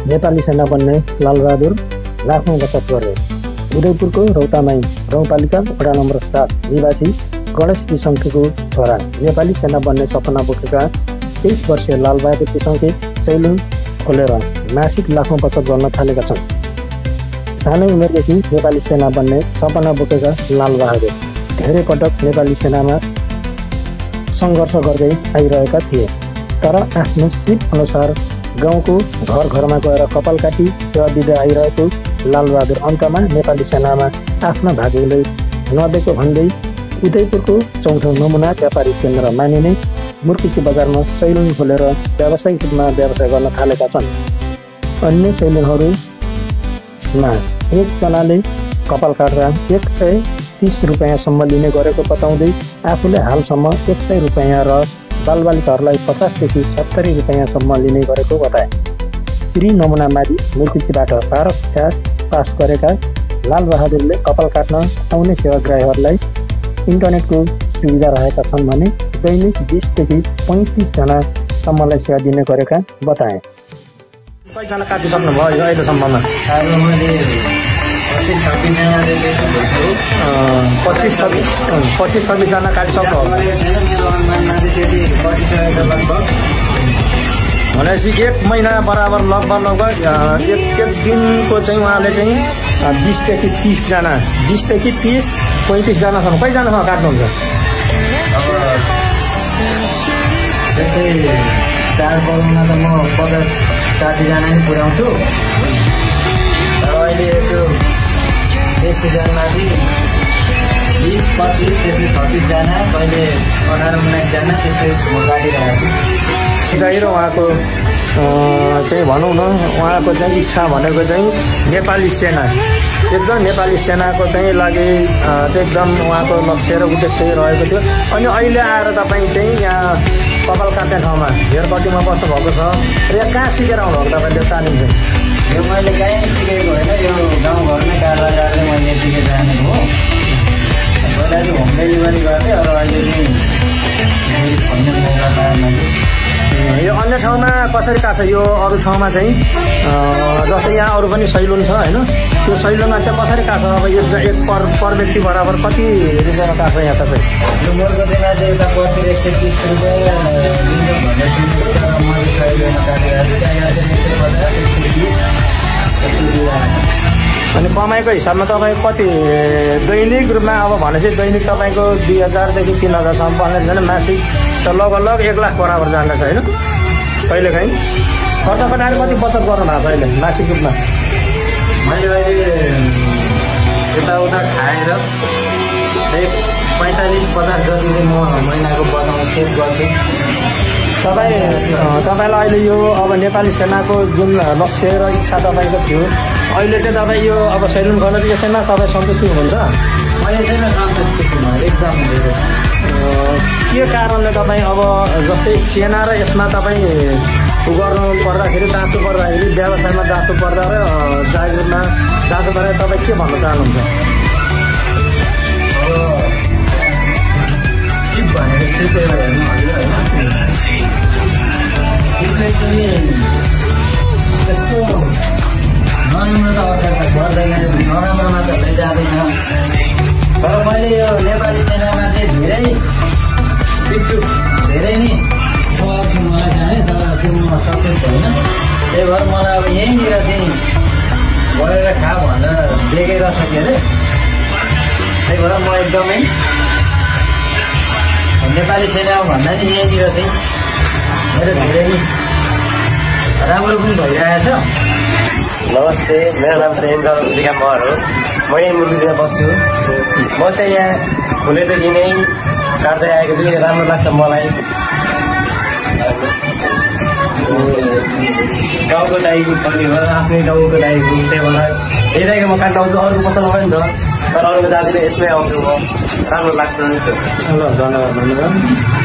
नेपाली सेना बन्ने लालबहादुर लाखौं बचत गरे। उदयपुरको रौतामाई गाउँपालिका वडा नम्बर 7 निवासी गणेश पिसङ्केको छोरा नेपाली सेना बन्ने सपना बोकेका 23 वर्षीय लालबहादुर पिसङ्के सैलुन खोलेर मासिक लाखौं बचत गर्न थालेका छन्। सानै उमेरदेखि नेपाली सेना बन्ने सपना बोकेका लालबहादुर धेरै पटक नेपाली सेनामा सङ्घर्ष गर्दै आइरहेका थिए। तर आफ्नो सिप अनुसार गाउँको घर घरमा गएर कपाल काटी सेवा दिँदै आइरहेको लालबहादुर अन्तमा नेपाली सेनामा आफ्ना भागीले नदिएको भन्दै उदयपुरको चौथो नमुना व्यापारिक केन्द्र मानिने मुर्तिकी बजारमा सैलुन खोलेर व्यावसायिक रूपमा व्यवसाय गर्न थालेका छन्। अन्य सैलुनहरूमा एकजनाले कपाल काटेर 130 रुपियाँसम्म लिने गरेको बताउँदै आफूले हालसम्म 100 रुपियाँ र बालबालिकाहरूलाई 50 देखि 70 रुपियाँसम्म लिने गरेको बताए। श्री नमुना माडी मुर्तिकीबाट 12 कक्षा पास गरेका लालबहादुरले कपाल काट्न आउने सेवाग्राहीहरूलाई इन्टरनेटको सुविधा रहेका छन् भने दैनिक 20 देखि 35 जनासम्मलाई सेवा दिने गरेका बताए। कतिजना काटिसक्नु भयो अहिलेसम्ममा? 25-26 जना काटिसक्नु भनेपछि 1 महिना बराबर लगभग एक दिनको चाहिँ उहाँले चाहिँ 20 देखि 30 जना 20 देखि 30 35 जनासम्म कतिजनासम्म काट्नुहुन्छ? जस्तै चाडपर्वमा त म 50-60 जना नै पुर्याउँछु। तर अहिले त्यो 1 सिजनमाथि 20-25 त्यसै 36 जना कहिले 18-19 जना त्यसै म काटिरहेको छु। चाहिँ र उहाँको चाहिँ भनौँ न उहाँको चाहिँ इच्छा भनेको चाहिँ नेपाली सेना एकदम नेपाली सेनाको चाहिँ लागि चाहिँ एकदम उहाँको लक्ष्य र उद्देश्य रहेको थियो। अनि अहिले आएर तपाईँ चाहिँ यहाँ कपाल काट्ने ठाउँमा हेयर कटिङमा बस्नुभएको छ र यहाँ कहाँ सिकेर आउनुभएको तपाईँले तालिम चाहिँ? यो मैले कहीँ सिकेको होइन, यो गाउँघरमै काट्दा काट्दै मैले सिकेर जानेको हो। पहिला चाहिँ होम डेलिभरी गर्थेँ, अब अहिले चाहिँ भन्ने मौका पाएन। यो अन्य ठाउँमा कसरी काट्छ? यो अरू ठाउँमा चाहिँ जस्तै यहाँ अरू पनि सैलुन छ होइन, त्यो सैलुनमा चाहिँ कसरी काट्छ? अब एक पर व्यक्ति बराबर कति रुपियाँमा काट्छ यहाँ तपाईँ? यो मोरकोटीमा चाहिँ यता प्रति 130 रुपियाँ लिन्छ भन्ने सुनेको छ। मैले सैलुनमा काटेर यहाँ चाहिँ 150-130 अनि कमाइको हिसाबमा तपाईँ कति दैनिक रूपमा अब भनेपछि दैनिक तपाईँको 2000 देखि 3000सम्म पर्ने मासिक त लगभग 1 लाख बराबर जाँदैछ होइन? कहिलेकाहीँ खर्च बनाएर कति बचत गर्नु भएको छ अहिले मासिक रूपमा? मैले अहिले यताउता खाएर 45-50 जति चाहिँ म महिनाको बनाउनु सेभ गर्छु। तपाईँलाई अहिले यो अब नेपाली सेनाको जुन लक्ष्य र इच्छा तपाईँको थियो, अहिले चाहिँ तपाईँ यो अब सैलुन गर्न यसैमा तपाईँ सन्तुष्टि हुनुहुन्छ? म यसैमा सन्तुष्टि छु एकदम धेरै। के कारणले तपाईँ अब जस्तै सेना र यसमा तपाईँ गर्नु पर्दाखेरि दाँच्नु पर्दाखेरि व्यवसायमा दाँच्नु पर्दा र जागिरमा दाँच्नु पर्दा तपाईँ के भन्न चाहनुहुन्छ? सिप भनेर सिपेर हेर्नु होइन, सिपले पनि त्यस्तो नराम्रो त आवश्यकता पर्दैन, नराम्रो मात्र लैजाँदैन। तर मैले यो नेपाली सेनामा चाहिँ धेरै इच्छुक, धेरै नै मलाई चाहेँ, तर त्यो म सक्सेस भएन। त्यही भएर मलाई अब यहीँनिर चाहिँ गरेर खा भनेर देखेर सकेँ अरे। त्यही भएर म एकदमै नेपाली सेनामा भन्दा नि यहीँनिर चाहिँ मेरो धेरै नै राम्रो पनि भइरहेछ। नमस्ते, मेरो नाम चाहिँ इन्द्र मगर हो। म यहीँ मुर्तिकीमा बस्छु। म चाहिँ यहाँ फुलेदेखि नै काट्दै आएको छु। राम्रो लाग्छ मलाई। गाउँको दाइको पनि हो, आफ्नै गाउँको दाइको, त्यही भएर यही दाइको म काट्न आउँछु। अरूको पसलमा पनि छ, तर अरूको जातिले यसमै आउँछु म। राम्रो लाग्छ। ल धन्यवाद।